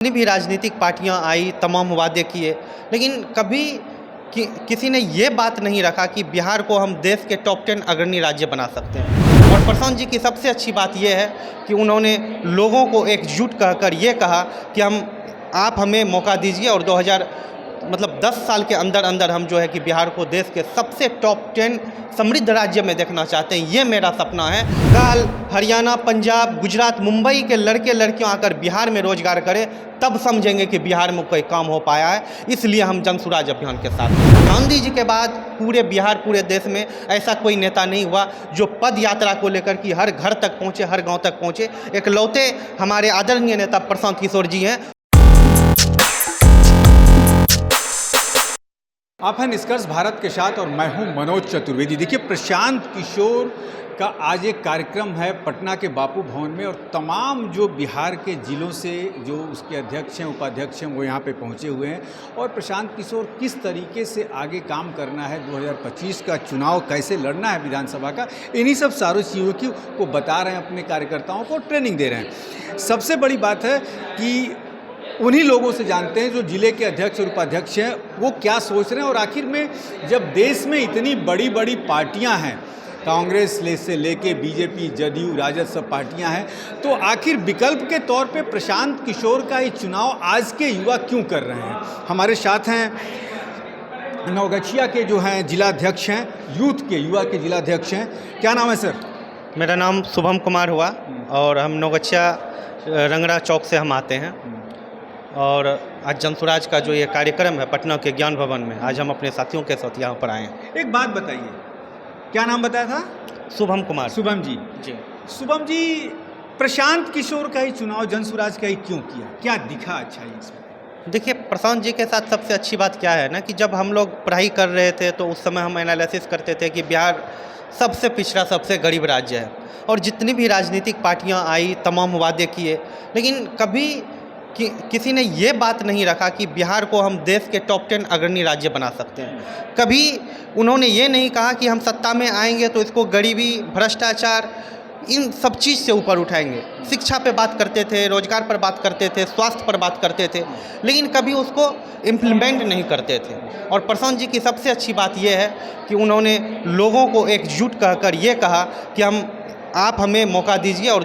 जितनी भी राजनीतिक पार्टियां आई, तमाम वादे किए, लेकिन कभी किसी ने ये बात नहीं रखा कि बिहार को हम देश के टॉप 10 अग्रणी राज्य बना सकते हैं। और प्रशांत जी की सबसे अच्छी बात यह है कि उन्होंने लोगों को एकजुट कहकर ये कहा कि आप हमें मौका दीजिए और 10 साल के अंदर अंदर हम जो है कि बिहार को देश के सबसे टॉप 10 समृद्ध राज्य में देखना चाहते हैं। ये मेरा सपना है। कल हरियाणा, पंजाब, गुजरात, मुंबई के लड़के लड़कियां आकर बिहार में रोजगार करें, तब समझेंगे कि बिहार में कोई काम हो पाया है। इसलिए हम जन स्वराज अभियान के साथ हैं। गांधी जी के बाद पूरे बिहार, पूरे देश में ऐसा कोई नेता नहीं हुआ जो पद यात्रा को लेकर कि हर घर तक पहुँचे, हर गाँव तक पहुँचे। एकलौते हमारे आदरणीय नेता प्रशांत किशोर जी हैं। आप हैं निष्कर्ष भारत के साथ और मैं हूं मनोज चतुर्वेदी। देखिए, प्रशांत किशोर का आज एक कार्यक्रम है पटना के बापू भवन में और तमाम जो बिहार के ज़िलों से जो उसके अध्यक्ष हैं, उपाध्यक्ष हैं, वो यहाँ पे पहुँचे हुए हैं। और प्रशांत किशोर किस तरीके से आगे काम करना है, 2025 का चुनाव कैसे लड़ना है विधानसभा का, इन्हीं सब सारी चीज़ों को बता रहे हैं, अपने कार्यकर्ताओं को ट्रेनिंग दे रहे हैं। सबसे बड़ी बात है कि उन्हीं लोगों से जानते हैं जो जिले के अध्यक्ष और उपाध्यक्ष हैं, वो क्या सोच रहे हैं। और आखिर में जब देश में इतनी बड़ी बड़ी पार्टियां हैं, कांग्रेस से लेके बीजेपी, जदयू, राजद, सब पार्टियां हैं, तो आखिर विकल्प के तौर पे प्रशांत किशोर का ये चुनाव आज के युवा क्यों कर रहे हैं। हमारे साथ हैं नवगछिया के जो हैं जिलाध्यक्ष हैं, यूथ के, युवा के जिलाध्यक्ष हैं। क्या नाम है सर? मेरा नाम शुभम कुमार हुआ और हम नवगछिया रंगरा चौक से हम आते हैं। और आज जन स्वराज का जो ये कार्यक्रम है पटना के ज्ञान भवन में, आज हम अपने साथियों के साथ यहाँ पर आए हैं। एक बात बताइए, क्या नाम बताया था? शुभम कुमार। शुभम जी। शुभम जी, प्रशांत किशोर का ही चुनाव जन स्वराज का ही क्यों किया, क्या दिखा अच्छा है इसमें? देखिए, प्रशांत जी के साथ सबसे अच्छी बात क्या है ना कि जब हम लोग पढ़ाई कर रहे थे तो उस समय हम एनालिसिस करते थे कि बिहार सबसे पिछड़ा, सबसे गरीब राज्य है। और जितनी भी राजनीतिक पार्टियाँ आई, तमाम वादे किए, लेकिन कभी किसी ने ये बात नहीं रखा कि बिहार को हम देश के टॉप 10 अग्रणी राज्य बना सकते हैं। कभी उन्होंने ये नहीं कहा कि हम सत्ता में आएंगे तो इसको गरीबी, भ्रष्टाचार, इन सब चीज़ से ऊपर उठाएंगे। शिक्षा पे बात करते थे, रोजगार पर बात करते थे, स्वास्थ्य पर बात करते थे, लेकिन कभी उसको इम्प्लीमेंट नहीं करते थे। और प्रशांत जी की सबसे अच्छी बात यह है कि उन्होंने लोगों को एकजुट कहकर ये कहा कि आप हमें मौका दीजिए और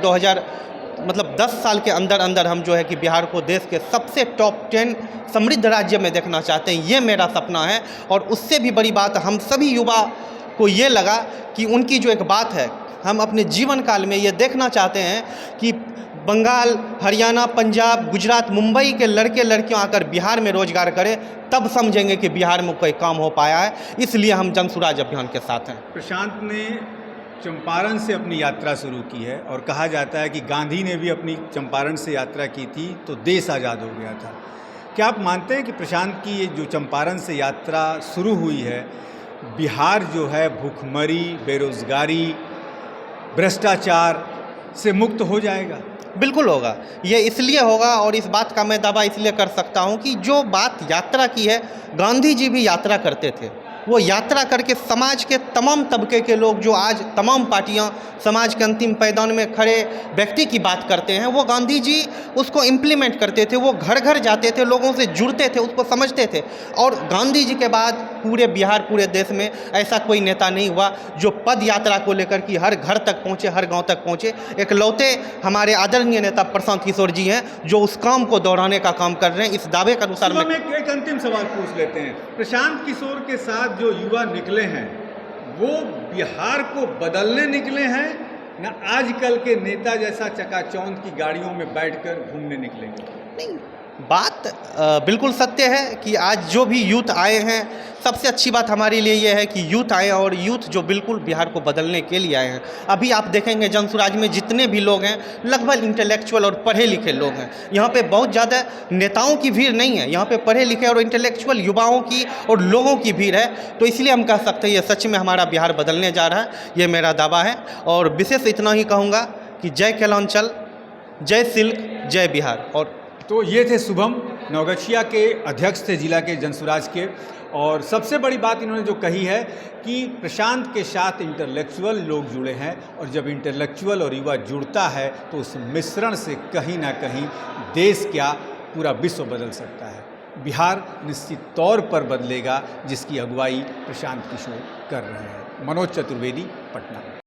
10 साल के अंदर अंदर हम जो है कि बिहार को देश के सबसे टॉप 10 समृद्ध राज्य में देखना चाहते हैं। ये मेरा सपना है। और उससे भी बड़ी बात हम सभी युवा को ये लगा कि उनकी जो एक बात है, हम अपने जीवन काल में ये देखना चाहते हैं कि बंगाल, हरियाणा, पंजाब, गुजरात, मुंबई के लड़के लड़कियां आकर बिहार में रोजगार करें, तब समझेंगे कि बिहार में कोई काम हो पाया है। इसलिए हम जन स्वराज अभियान के साथ हैं। प्रशांत ने चंपारण से अपनी यात्रा शुरू की है और कहा जाता है कि गांधी ने भी अपनी चंपारण से यात्रा की थी तो देश आज़ाद हो गया था। क्या आप मानते हैं कि प्रशांत की ये जो चंपारण से यात्रा शुरू हुई है, बिहार जो है भूखमरी, बेरोजगारी, भ्रष्टाचार से मुक्त हो जाएगा? बिल्कुल होगा। ये इसलिए होगा और इस बात का मैं दावा इसलिए कर सकता हूँ कि जो बात यात्रा की है, गांधी जी भी यात्रा करते थे। वो यात्रा करके समाज के तमाम तबके के लोग, जो आज तमाम पार्टियां समाज के अंतिम पैदान में खड़े व्यक्ति की बात करते हैं, वो गांधी जी उसको इम्प्लीमेंट करते थे। वो घर घर जाते थे, लोगों से जुड़ते थे, उसको समझते थे। और गांधी जी के बाद पूरे बिहार, पूरे देश में ऐसा कोई नेता नहीं हुआ जो पद यात्रा को लेकर कि हर घर तक पहुँचे, हर गाँव तक पहुँचे। एकलौते हमारे आदरणीय नेता प्रशांत किशोर जी हैं जो उस काम को दोहराने का काम कर रहे हैं। इस दावे के अनुसार हम एक अंतिम सवाल पूछ लेते हैं। प्रशांत किशोर के साथ जो युवा निकले हैं, वो बिहार को बदलने निकले हैं ना आजकल के नेता जैसा चकाचौंध की गाड़ियों में बैठकर घूमने निकलेंगे? नहीं, बात बिल्कुल सत्य है कि आज जो भी यूथ आए हैं, सबसे अच्छी बात हमारे लिए ये है कि यूथ आए और यूथ जो बिल्कुल बिहार को बदलने के लिए आए हैं। अभी आप देखेंगे जन स्वराज में जितने भी लोग हैं, लगभग इंटेलेक्चुअल और पढ़े लिखे लोग हैं। यहाँ पे बहुत ज़्यादा नेताओं की भीड़ नहीं है, यहाँ पे पढ़े लिखे और इंटेलेक्चुअल युवाओं की और लोगों की भीड़ है। तो इसलिए हम कह सकते हैं ये सच में हमारा बिहार बदलने जा रहा है, ये मेरा दावा है। और विशेष इतना ही कहूँगा कि जय कैलांचल, जय सिल्क, जय बिहार। और तो ये थे शुभम, नवगछिया के अध्यक्ष थे जिला के जन स्वराज के। और सबसे बड़ी बात इन्होंने जो कही है कि प्रशांत के साथ इंटेलेक्चुअल लोग जुड़े हैं, और जब इंटेलेक्चुअल और युवा जुड़ता है तो उस मिश्रण से कहीं ना कहीं देश क्या, पूरा विश्व बदल सकता है। बिहार निश्चित तौर पर बदलेगा, जिसकी अगुवाई प्रशांत किशोर कर रहे हैं। मनोज चतुर्वेदी, पटना।